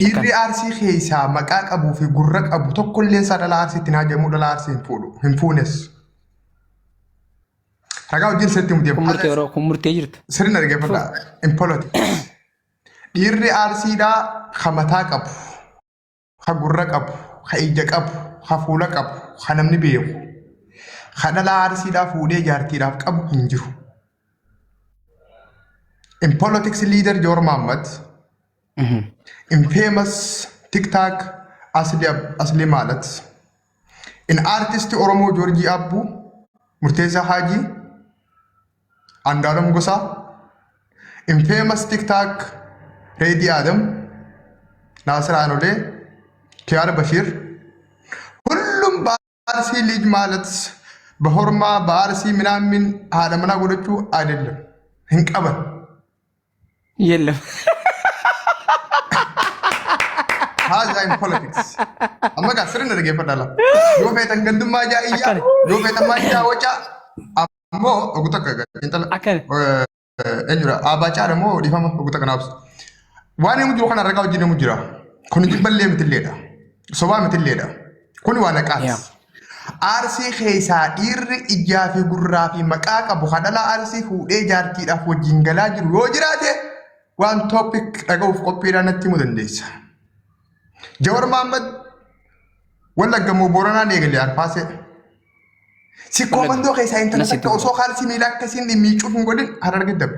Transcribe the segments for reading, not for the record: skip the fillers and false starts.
Dhiirri aarsii keessaa maqaa qabuu fi gurra qabu tokkolleen isaa dhala aarsiitti naa jedhamu dhala aarsii hin fuunes. Ragaa wajjin sirriitti mutee kun murtee jirtu. Sirriin argeeffadha. Impoloti. Dhiirri aarsiidhaa ka mataa qabu, ka gurra qabu, ka ija qabu, ka fuula qabu, ka namni beeku, ka dhala aarsiidhaa fuudhee jaartiidhaaf qabu hin jiru. In politics leader Jawar Mohammed, in famous TikTok Asli Malat, in artist Oromo Georgie Abbu, Murteza Haji, Andaram Gosa, in famous TikTok Reddy Adam, Nasir Anole, Kiara Bashir, Hullum Barsi League Malats, Bahorma Barsi Minamin Adamana Guruchu Adil, Hinkaban. يلا هذا in politics. أما كسرنا رجع فدالا. يو فيت عندهم ما جاء إياه. يو فيت ما جاء وجا. أمو أقول تك أنت لا. إنجرا أباچار أمو دي فما أقول تك نابس. واني مجرو خنا رجع وجينا مجرا. كوني جبل ليه مثل ليدا. سوا مثل ليدا. كوني وانا كاس. arsii keessaa dhiirri ijaa fi gurraa fi maqaa qabu hadhala arsii fuudhee jaartiidhaaf wajjin galaa jiru yoo jiraate waan topic dhaga'uuf qophiidhaan natti himuu dandeessa. Jawar Mohammed wallaggamoo Booranaan eegalee arfaase. Si koomandoo keessaa intala takka osoo haalsi miila akkasiin miicuuf hin godhin hararge dabe.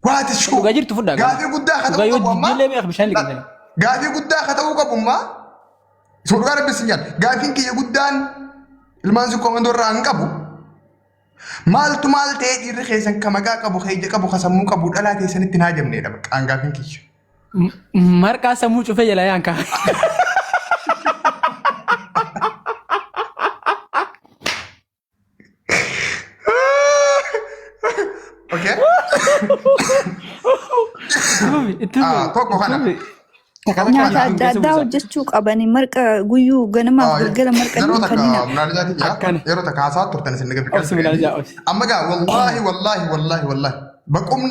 Waati shuu gaafii guddaa haa ta'uu qabu ammaa. Gaafii guddaa haa ta'uu qabu ammaa. Suruh Arab sinyal, gafin ki yagudan ilman su komando rang kabu. Mal tu mal te diri kesan kamaga kabu kaya kabu kasamu kabu dala te sanit tinajam ne dapat anggapin ki. Marka samu cufe jala yang ka. Okay. Itu. Toko kana. Nyaata adda addaa hojjechuu qabani marqa guyyuu ganamaaf galgala marqanii kannina. Yeroo takka haasaa turtan isin dhaggeeffatu. Amma gaa wallahi baqum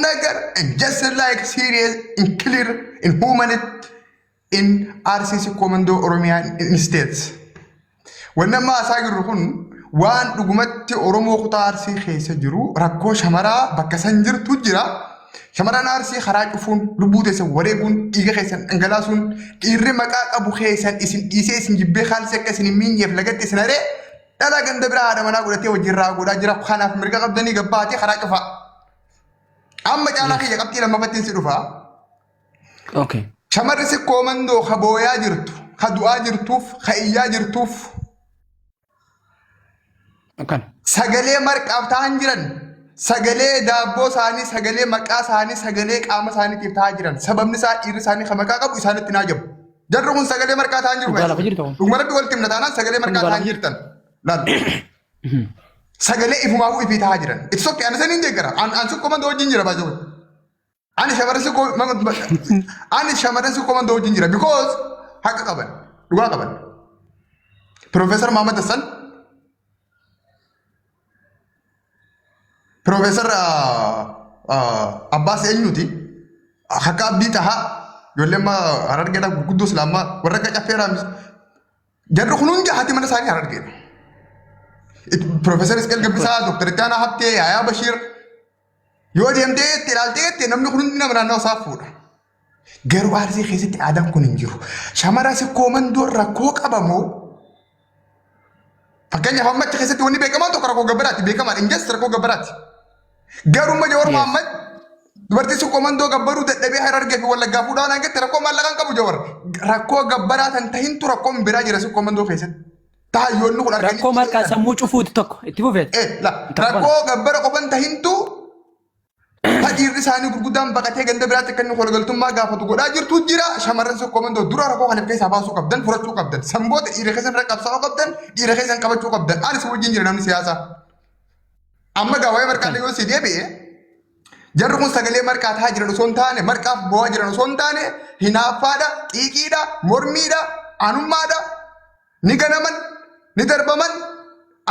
nagar and just like serious in clear in humanity in RCC Commando Oromiyaa States. Wanama haasaa jirru kun waan dhugumatti Oromoo kutaa RC keessa jiru rakkoo shamaraa bakka san jirtu jira. Shamaran arsii karaa cufuun lubbuu teessan wareeguun dhiiga keessan dhangalaasuun dhiirri maqaa qabu keessan isin dhiisee isin jibbee haalsi akka isin miinyeef lagatti isin haree dhala ganda biraa haadha manaa godhatee wajjin godhaa jira kanaaf mirga qabdanii gabbaatee karaa cufaa. Amma caalaa kiyya qabxii lammafattiin si dhufaa. Shamarri si koomandoo ka booyaa jirtu, ka du'aa jirtuuf, ka iyyaa jirtuuf. Sagalee marqaaf ta'an jiran. Sagalee daabboo isaanii, sagalee maqaa isaanii, sagalee qaama isaaniitiif ta'aa jiran. Sababni isaa dhiirri isaanii kan maqaa qabu isaanitti naa jabu. Jarri kun sagalee marqaa ta'an jiru. Dhuguma rabbi walitti himna taanaan sagalee marqaa ta'an jirtan. Sagalee ifumaafuu ifii ta'aa jiran. Itti sokkee ani saniin deeggara. Ani si komandoo wajjin jira baay'ee. Ani shamarran si komandoo wajjin jira. Because haqa qaban. Dhugaa qaban. Profeesar Mohammed Hassan. Profesor Abbas Enyuti, hakka abdii taha, ijoollee harargeedha gurguddoo islaamaa warra akka caffeeraa jarri kun hundi haati mana isaanii harargeedha. Profesor Isqeel Gabbisaa, Dr. Ittaanaa Habtee, Yaayaa Bashiir yoo deemtee itti ilaaltee namni kun hundi nama naannoo isaa fuudha. Garuu arsii keessatti aadaan kun hin jiru. Shamara si koomandoo rakkoo qabamoo fakkeenyaaf amma achi keessatti wanni beekamaan tokko rakkoo gabbaraati beekamaan injas rakkoo gabbaraati. Garuma Jawar Mohammed dubartii si komandoo gabbaruu dadhabee harargee fi wallaggaa fuudhaan hangatti rakkoo maallaqaan qabu Jawar. Rakkoo gabbaraa tan tahintu rakkoo biraa jira si komandoo keessatti. Taayyoonni kun arganii. Rakkoo marqaa sammuu cufuuti tokko itti fufeet. Rakkoo gabbara qofan tahintu dhiirri isaanii gurguddaan baqatee ganda biraatti akka inni waliigaltummaa gaafatu godhaa jirtu jira. Shamarran si komandoo dura rakkoo kana keessaa baasuu qabdan furachuu qabdan. Sanboota dhiira keessan irra qabsaa'uu qabdan dhiira keessan qabachuu qabdan. Ani si wajjin jira namni siyaasaa. Amma gaawwee marqaa yoo si deebi'e jarri kun sagalee marqaa ta'aa jiran osoo hin taane marqaaf bo'aa jiran osoo hin taane hinaaffaadha, xiiqiidha, mormiidha, aanummaadha, ni ganaman, ni darbaman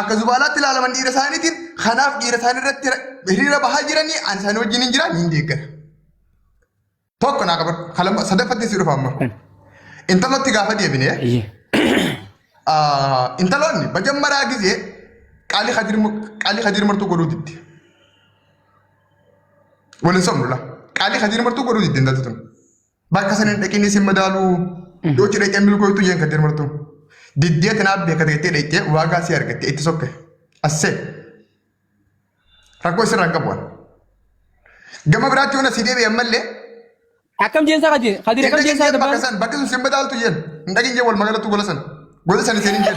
akka zubaalaatti ilaalaman dhiira isaaniitiin kanaaf dhiira isaanii irratti hiriira bahaa jiranii ani isaanii wajjin hin jiran hin deeggara. tokko naa qaban kalama sadaffatti si dhufa amma intalatti gaafa deebine intalonni bajammaraa gisee qaalii hadir martuu godhuu diddi waliin somnula qaalii hadir martuu godhuu diddi intalti tun bakka sanin dhaqinii si madaaluu yoo ci dhaqee milkooytu yeen hadir martuu diddee tanaa beeka ta'ettee dhaqee waagaa si argatte itti sokke assee rakkoo isirraa qabu'an gama biraatti yoona si deebi'e ammallee akkam jeensaa Kadir akkam jeensaa dabaa bakka sun si madaaltu yeen hin dhaqin jee wal magaalatu gola sana gola sana seenin jee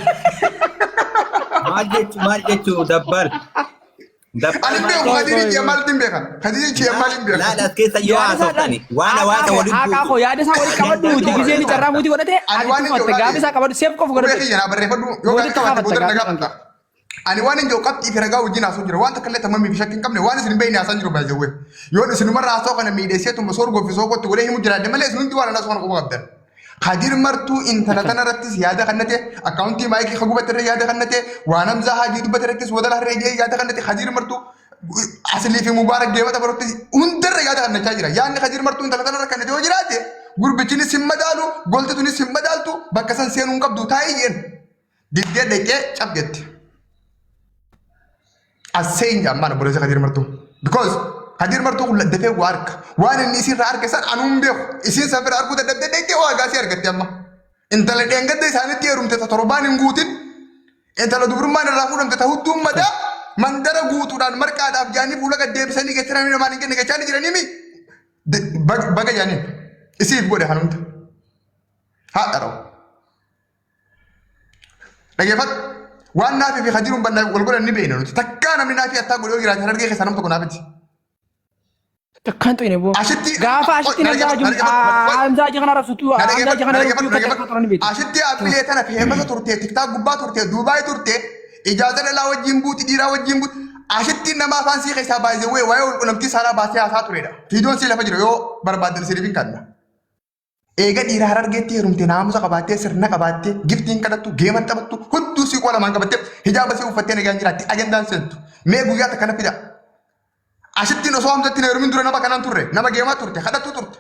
maal jechuu dabbal. Ani beeku Kadiri Jamal din beekan. Kadiri Jamal din beekan. Laala keessa yoo haasofani waan waliin buutu. Akaako yaada isaa waliin qabadhu digisee ni carraa muutii godhate ani tufatte gaafa isaa qabadhu seef qofa godhate. Beeku yana barreeffadhu yoo gaafa qabaate booda nagaa qabda. Ani waan hin jiru qabxii fi ragaa wajjin haasoo jira waan takka illee tamamii fi shakkiin qabne waan isin beeyne haasaan jiru baay'ee. Yoo isinuma haasoo kana miidheessee tumma soor goofisoo qotti godhee himu jiraadde malee isin hundi waan haasoo kana qofa qabdan. Kadir martuu intala tanarrattis yaada kannate akkaawuntii maayikii kagubatte yaada kannate waan hamzaa hajii dubbaterrattis wadala harree yaada kannate Kadir martuu asli fi mubaarak deemata barotti hundarra yaada kannachaa jira. Yaadni Kadir martuu intala tanarra kannate yoo jiraate gurbichinis hin madaalu goltitunis hin madaaltu bakka san seenuun qabdu taa'iyyeen diddee dhaqee cabdetti. Aseen jammaan obboleessa Kadir martuu because Kadir martuu dafee waa arka waan inni isin irraa arke san anuun beeku isin san bira arguu dadhabdee dhaqee waa gaasii argatte amma intala dheengadda isaanitti heerumte ta torbaan hin guutin intala dubrummaan irraa fuudhamte ta hudduun madaa mandara guutuudhaan marqaadhaaf jaanii fuula gad deebisanii gacharanii namaan hin kenne gachaanii jiranii mi baga jaaniin isiif godhe hanumta haa dharawu dhageeffat waan naafii fi Kadiruun bannaa wal godhan ni beekna nuti takkaa namni naafii attaa godhe yoo jiraatan argee keessaa nam tokko naafiti. Kan tu ini bu. Gaafa asitti nagaa jiru. Hamzaa jikana rasutu. Hamzaa jikana rasutu. Asitti appilee tana fe'amasa turte tiktaa gubbaa turte Duubaay turte ijaaza dhalaa wajjin buuti dhiiraa wajjin buuti. Asitti nama afaan sii keessaa baay'ee waa'ee walqunnamtii saalaa baasee haasaa turedha. Fiidoon sii lafa jira yoo barbaadan sirriin kanna. Eega dhiiraa harargeetti heerumte naamusa qabaattee sirna qabaattee giftiin kadhattu geeman taphattu hudduu sii qola maan qabattee hijaaba sii uffattee nagaan jiraatti agendaan seentu mee guyyaa takka na fida. Asitti osoo hamzatti na heerumin dura nama kanaan turre nama geemaa turte kadhattuu turte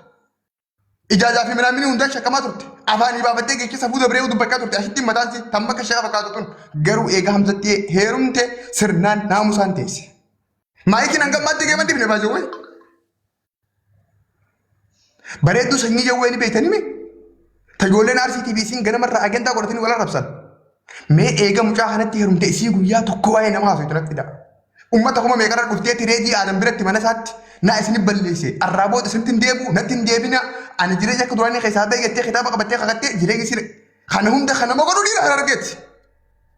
ijaajaa fi minaamini hundaan shakkamaa turte afaanii baafattee geechisa fuuda biree dubbachaa turte asitti mataan si tamma akka shaqa fakkaatu tun garuu eega hamzatti heerumte sirnaan naamusaan teesse. Maayikiin hangammaatti geeman dibne baay'ee wayi. Bareedduu sanyii jawwee ni beektanii mi? Tajoolleen RCTV'n ganamarraa agendaa godhatanii wal arrabsan. Mee eega mucaa kanatti heerumte isii guyyaa tokko waa'ee nama haasoo itti fida. Ummata kuma meeqarra dhuftee tireedii aadan biratti mana isaatti naa isin balleesse arraaboota isinitti hin deebu natti hin deebina ani jireenya akka duraanii keessaa beektee kitaaba qabattee kakattee jireenya isii kana hunda kana nama godhuu dhiira argeetti.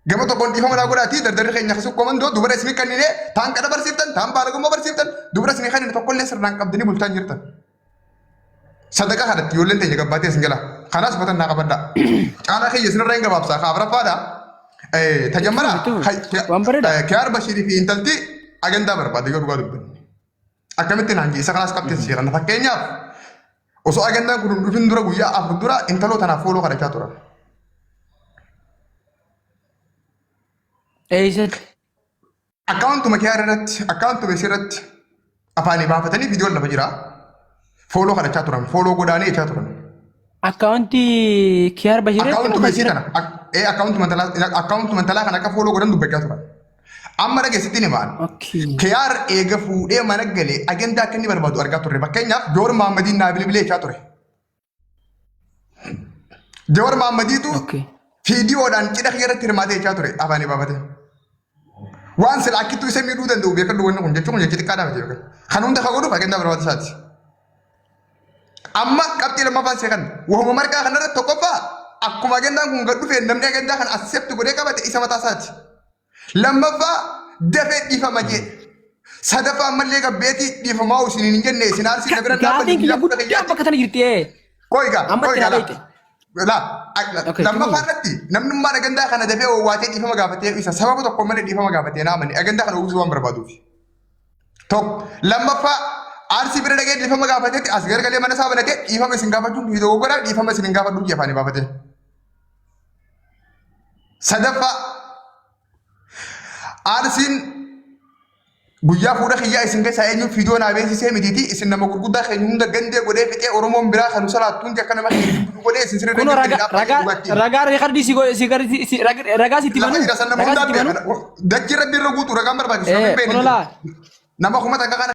Gama tokkoon dhiifama naa godhaatii dardarri keenya akkasii komandoo dubara isinii kanneen taan kadha barsiiftan taan baalagummaa barsiiftan dubara isinii kanneen tokkollee sirnaan qabdanii bulchaan jirtan. Sadaqaa kanatti ijoolleen teenya gabbaatee isin jala kanaas batan naa qabadha. Caalaa kiyya isinirraa hin gabaabsaa kaafraffaadha. Tajammala Kiyaar Bashirii fi intalti agendaa barbaade yoo dhugaa dubbanne. Akkamitti naan isa kanaas qabtee seeran fakkeenyaaf osoo agendaan kun dhufin dura guyyaa afur dura intaloota naaf fooloo kadhachaa turan. Eeysatti. Akkaawuntuma Kiyaar irratti akkaawuntuma isii irratti afaanii baafatanii viidiyoon lafa jira. Fooloo kadhachaa turan fooloo godaanee jechaa turan. Akkaawuntii Kiyaar Bashirii. Akkaawuntuma isii kana akkaawuntuma talaa kan akka fooloo godhan dubbachaa turan. Amma dhageessitti ni ba'an. Kiyaar eega fuudhee mana galee agendaa akka inni barbaadu argaa turre. Fakkeenyaaf Joor Mahaammadiin naa bilbilee jechaa ture. Joor Mahaammadiitu viidiyoodhaan cidha irratti hirmaatee jechaa ture afaanii baafate. Waan sila akkittuu isa miidhuu danda'u beekadhu wanni kun jechuun jechi xiqqaadhaa miti beekan. Kan hunda kan godhuuf agendaa barbaadu isaati. Amma qabxii lammaffaan seekan wahuma marqaa kanarratti tokkoffaa akkuma agendaan kun gad dhufee namni agendaa kan accept godhee qabate isa mataa isaati. Lammaffaa dafee dhiifama jee. Sadaffaa ammallee gabbeetii dhiifamaa isiniin hin jenne isin aarsi na bira dhaabbatu. Gaafiin kiyya guddaa bakka sana jirti. Qoigaa lammaffaa irratti namnummaan agendaa kana dafee waatee dhiifama gaafatee isa sababa tokko malee dhiifama gaafatee naamani agendaa kana uwwisuu waan barbaaduuf. Tokko lammaffaa aarsi bira dhagee dhiifama gaafateetti as gargalee mana isaa banatee dhiifama isin gaafachuun viidiyoo godhaa dhiifama isin gaafadhu jee afaanii baafate. Sadaffaa aarsiin guyyaa fuudha kiyyaa isin keessa eenyu fiidoo naa beeksisee mitiiti isin nama gurguddaa keenya hunda gandee godhee fixee oromoon biraa kan salaattuun akka nama godhee isin sirrii kuno ragaa riikardii si ragaa sitti manu dachii rabbi irra guutu ragaan barbaachisu nama kuma takka kana